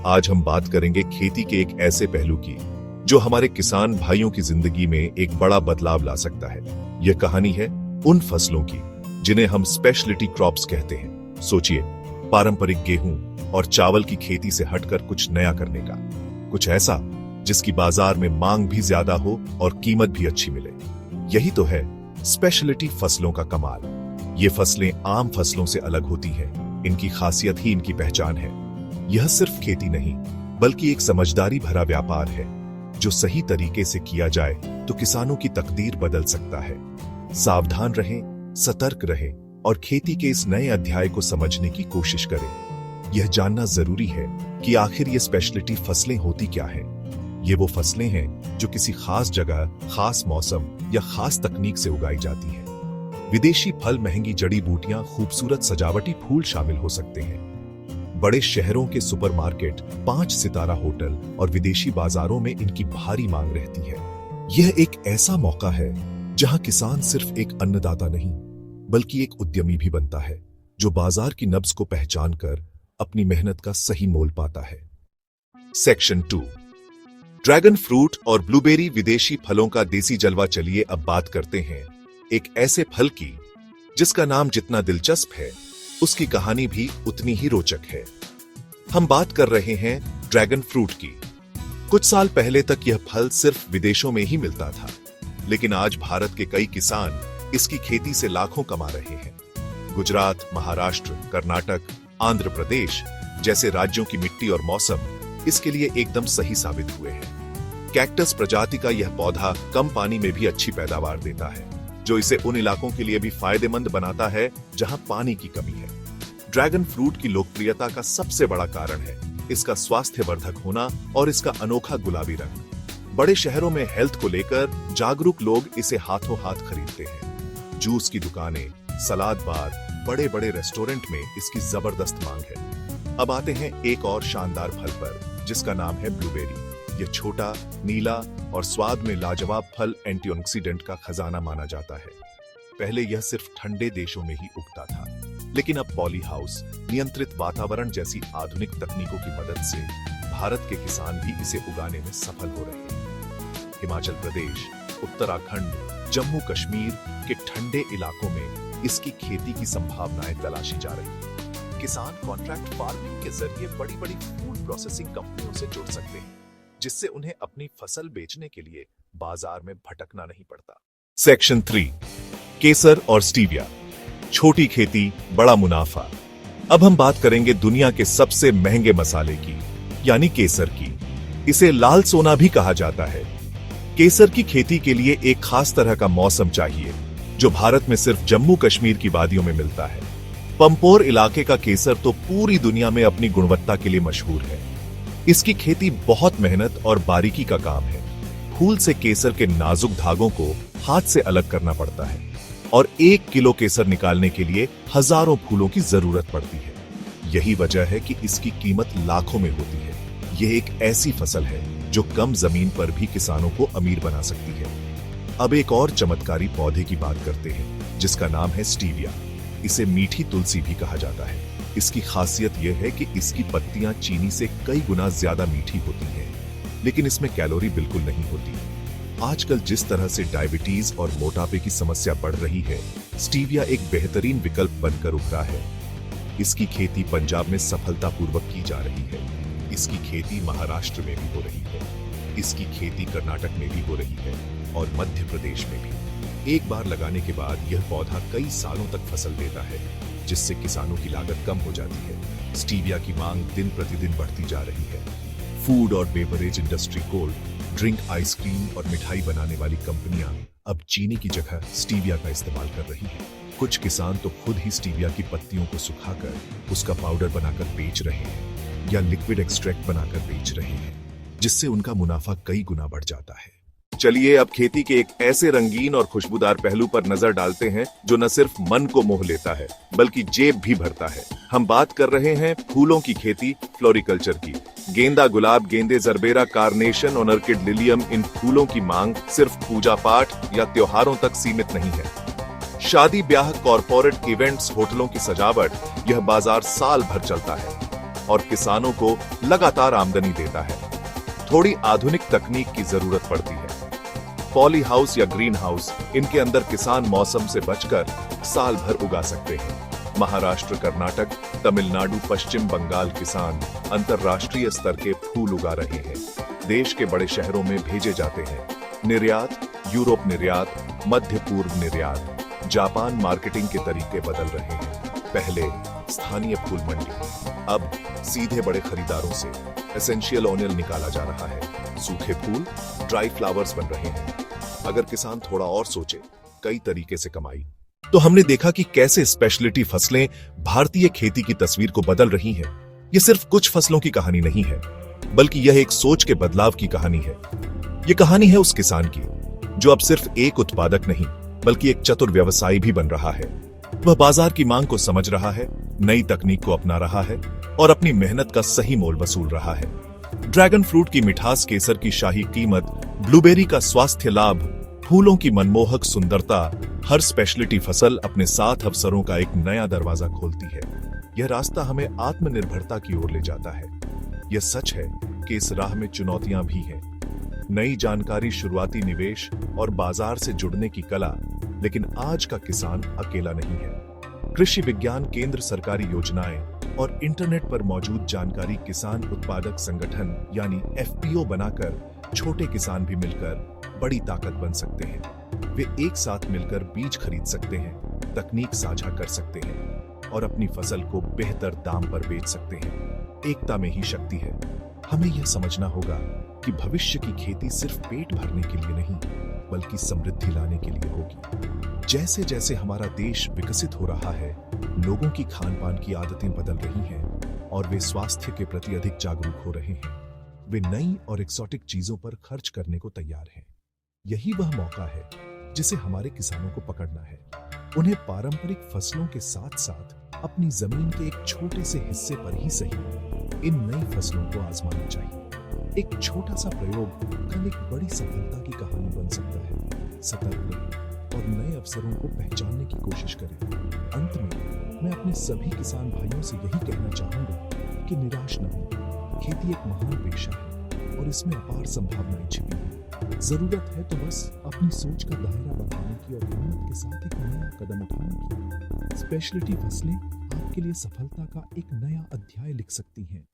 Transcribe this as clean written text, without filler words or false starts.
आज हम बात करेंगे खेती के एक ऐसे पहलू की जो हमारे किसान भाइयों की जिंदगी में एक बड़ा बदलाव ला सकता है। यह कहानी है उन फसलों की जिन्हें हम स्पेशलिटी क्रॉप्स कहते हैं। सोचिए, पारंपरिक गेहूं और चावल की खेती से हटकर कुछ नया करने का, कुछ ऐसा जिसकी बाजार में मांग भी ज्यादा हो और कीमत भी अच्छी मिले। यही तो है स्पेशलिटी फसलों का कमाल। ये फसलें आम फसलों से अलग होती हैं, इनकी खासियत ही इनकी पहचान है। यह सिर्फ खेती नहीं बल्कि एक समझदारी भरा व्यापार है जो सही तरीके से किया जाए तो किसानों की तकदीर बदल सकता है। सावधान रहें, सतर्क रहें और खेती के इस नए अध्याय को समझने की कोशिश करें। यह जानना जरूरी है कि आखिर ये स्पेशलिटी फसलें होती क्या हैं। ये वो फसलें हैं जो किसी खास जगह, खास मौसम या खास तकनीक से उगाई जाती हैं। विदेशी फल, महंगी जड़ी बूटियां, खूबसूरत सजावटी फूल शामिल हो सकते हैं। बड़े शहरों के सुपरमार्केट, 5 सितारा होटल और विदेशी बाजारों में इनकी भारी मांग रहती है। यह एक ऐसा मौका है जहां किसान सिर्फ एक अन्नदाता नहीं बल्कि एक उद्यमी भी बनता है जो बाजार की नब्ज को पहचान कर अपनी मेहनत का सही मोल पाता है। सेक्शन 2, ड्रैगन फ्रूट और ब्लूबेरी विदेशी फलों का देसी जलवा। चलिए अब बात करते हैं एक ऐसे फल की जिसका नाम जितना दिलचस्प है उसकी कहानी भी उतनी ही रोचक है। हम बात कर रहे हैं ड्रैगन फ्रूट की। कुछ साल पहले तक यह फल सिर्फ विदेशों में ही मिलता था, लेकिन आज भारत के कई किसान इसकी खेती से लाखों कमा रहे हैं। गुजरात, महाराष्ट्र, कर्नाटक, आंध्र प्रदेश जैसे राज्यों की मिट्टी और मौसम इसके लिए एकदम सही साबित हुए हैं। कैक्टस प्रजाति का यह पौधा कम पानी में भी अच्छी पैदावार देता है, जो इसे उन इलाकों के लिए भी फायदेमंद बनाता है जहां पानी की कमी है। ड्रैगन फ्रूट की लोकप्रियता का सबसे बड़ा कारण है इसका स्वास्थ्यवर्धक होना और इसका अनोखा गुलाबी रंग। बड़े शहरों में हेल्थ को लेकर जागरूक लोग इसे हाथों हाथ खरीदते हैं। जूस की दुकानें, सलाद बार, बड़े बड़े रेस्टोरेंट में इसकी जबरदस्त मांग है। अब आते हैं एक और शानदार फल पर जिसका नाम है ब्लूबेरी। यह छोटा, नीला और स्वाद में लाजवाब फल एंटीऑक्सीडेंट का खजाना माना जाता है। पहले यह सिर्फ ठंडे देशों में ही उगता था, लेकिन अब पॉली हाउस, नियंत्रित वातावरण जैसी आधुनिक तकनीकों की मदद से भारत के किसान भी इसे उगाने में सफल हो रहे हैं। हिमाचल प्रदेश, उत्तराखंड, जम्मू कश्मीर के ठंडे इलाकों में इसकी खेती की संभावनाएं तलाशी जा रही हैं। किसान कॉन्ट्रैक्ट फार्मिंग के जरिए बड़ी बड़ी फूड प्रोसेसिंग कंपनियों से जुड़ सकते हैं, जिससे उन्हें अपनी फसल बेचने के लिए बाजार में भटकना नहीं पड़ता। सेक्शन 3, केसर और स्टीविया। छोटी खेती, बड़ा मुनाफा। अब हम बात करेंगे दुनिया के सबसे महंगे मसाले की, यानी केसर की। इसे लाल सोना भी कहा जाता है। केसर की खेती के लिए एक खास तरह का मौसम चाहिए जो भारत में सिर्फ जम्मू कश्मीर की वादियों में मिलता है। पंपोर इलाके का केसर तो पूरी दुनिया में अपनी गुणवत्ता के लिए मशहूर है। इसकी खेती बहुत मेहनत और बारीकी का काम है। फूल से केसर के नाजुक धागों को हाथ से अलग करना पड़ता है और 1 किलो केसर निकालने के लिए हजारों फूलों की जरूरत पड़ती है। यही वजह है कि इसकी कीमत लाखों में होती है। यह एक ऐसी फसल है जो कम जमीन पर भी किसानों को अमीर बना सकती है। अब एक और चमत्कारी पौधे की बात करते हैं जिसका नाम है स्टीविया। इसे मीठी तुलसी भी कहा जाता है। इसकी खासियत यह है कि इसकी पत्तियां चीनी से कई गुना ज्यादा मीठी होती हैं, लेकिन इसमें कैलोरी बिल्कुल नहीं होती। आजकल जिस तरह से डायबिटीज और मोटापे की समस्या बढ़ रही है, स्टीविया एक बेहतरीन विकल्प बनकर उभरा है। इसकी खेती पंजाब में सफलतापूर्वक की जा रही है। इसकी खेती महाराष्ट्र में भी हो रही है। इसकी खेती कर्नाटक में भी हो रही है और मध्य प्रदेश में भी। एक बार लगाने के बाद यह पौधा कई सालों तक फसल देता है, जिससे किसानों की लागत कम हो जाती है। स्टीविया की मांग दिन प्रतिदिन बढ़ती जा रही है। फूड और beverage industry, cold drink, ice cream और मिठाई बनाने वाली कंपनियां अब चीनी की जगह स्टीविया का इस्तेमाल कर रही हैं। कुछ किसान तो खुद ही स्टीविया की पत्तियों को सुखाकर उसका पाउडर बनाकर बेच रहे हैं या लिक्विड एक्सट्रैक्ट बनाकर बेच रहे हैं, जिससे उनका मुनाफा कई गुना बढ़ जाता है। चलिए अब खेती के एक ऐसे रंगीन और खुशबूदार पहलू पर नजर डालते हैं जो न सिर्फ मन को मोह लेता है बल्कि जेब भी भरता है। हम बात कर रहे हैं फूलों की खेती, फ्लोरिकल्चर की। गेंदा, गुलाब, गेंदे, जरबेरा, कार्नेशन और ऑर्किड, लिलियम, इन फूलों की मांग सिर्फ पूजा पाठ या त्योहारों तक सीमित नहीं है। शादी ब्याह, कॉरपोरेट इवेंट्स, होटलों की सजावट, यह बाजार साल भर चलता है। और किसानों को लगातार आमदनी देता है। थोड़ी आधुनिक तकनीक की जरूरत पड़ती है। पॉली हाउस या ग्रीन हाउस, इनके अंदर किसान मौसम से बचकर साल भर उगा सकते हैं। महाराष्ट्र, कर्नाटक, तमिलनाडु, पश्चिम बंगाल किसान अंतरराष्ट्रीय स्तर के फूल उगा रहे हैं। देश के बड़े शहरों में भेजे जाते हैं। निर्यात, यूरोप निर्यात, मध्य पूर्व निर्यात, जापान मार्केटिंग के तरीके बदल रहे हैं। पहले स्थानीय फूल मंडी, अब सीधे बड़े खरीदारों से एसेंशियल ऑयल निकाला जा रहा है। सूखे फूल ड्राई फ्लावर्स बन रहे हैं। अगर किसान थोड़ा और सोचे, कई तरीके से कमाई। तो हमने देखा कि कैसे स्पेशलिटी फसलें भारतीय खेती की तस्वीर को बदल रही हैं। ये सिर्फ कुछ फसलों की कहानी नहीं है, बल्कि यह एक सोच के बदलाव की कहानी है। यह कहानी है उस किसान की जो अब सिर्फ एक उत्पादक नहीं, बल्कि एक चतुर व्यवसायी भी बन रहा है। वह बाजार की मांग को समझ रहा है, नई तकनीक को अपना रहा है और अपनी मेहनत का सही मोल वसूल रहा है। ड्रैगन फ्रूट की मिठास, केसर की शाही कीमत, ब्लूबेरी का स्वास्थ्य लाभ, फूलों की मनमोहक सुंदरता, हर स्पेशलिटी फसल अपने साथ अवसरों का एक नया दरवाजा खोलती है। यह रास्ता हमें आत्मनिर्भरता की ओर ले जाता है। यह सच है कि इस राह में चुनौतियां भी हैं। नई जानकारी, शुरुआती निवेश और बाजार से जुड़ने की कला, लेकिन आज का किसान अकेला नहीं है। कृषि विज्ञान केंद्र, सरकारी योजनाएं और इंटरनेट पर मौजूद जानकारी, किसान उत्पादक संगठन यानी एफपीओ बनाकर छोटे किसान भी मिलकर बड़ी ताकत बन सकते हैं। वे एक साथ मिलकर बीज खरीद सकते हैं, तकनीक साझा कर सकते हैं और अपनी फसल को बेहतर दाम पर बेच सकते हैं। एकता में ही शक्ति है। हमें यह समझना होगा कि भविष्य की खेती सिर्फ पेट भरने के लिए नहीं, बल्कि समृद्धि लाने के लिए होगी। जैसे जैसे हमारा देश विकसित हो रहा है, लोगों की खान पान की आदतें बदल रही हैं और वे स्वास्थ्य के प्रति अधिक जागरूक हो रहे हैं। वे नई और एक्सोटिक चीजों पर खर्च करने को तैयार हैं। यही वह मौका है जिसे हमारे किसानों को पकड़ना है। उन्हें पारंपरिक फसलों के साथ साथ अपनी जमीन के एक छोटे से हिस्से पर ही सही इन नई फसलों को आजमाना चाहिए। एक छोटा सा प्रयोग कल एक बड़ी सफलता की कहानी बन सकता है। सतर्क रहें और नए अवसरों को पहचानने की कोशिश करें। अंत में मैं अपने सभी किसान भाइयों से यही कहना चाहूंगा कि निराश न हो। खेती एक महान पेशा है और इसमें अपार संभावनाएं छिपी हैं। जरूरत है तो बस अपनी सोच का दायरा बढ़ाने की और हिम्मत के साथ एक नया कदम उठाने की। स्पेशलिटी फसलें आपके लिए सफलता का एक नया अध्याय लिख सकती हैं।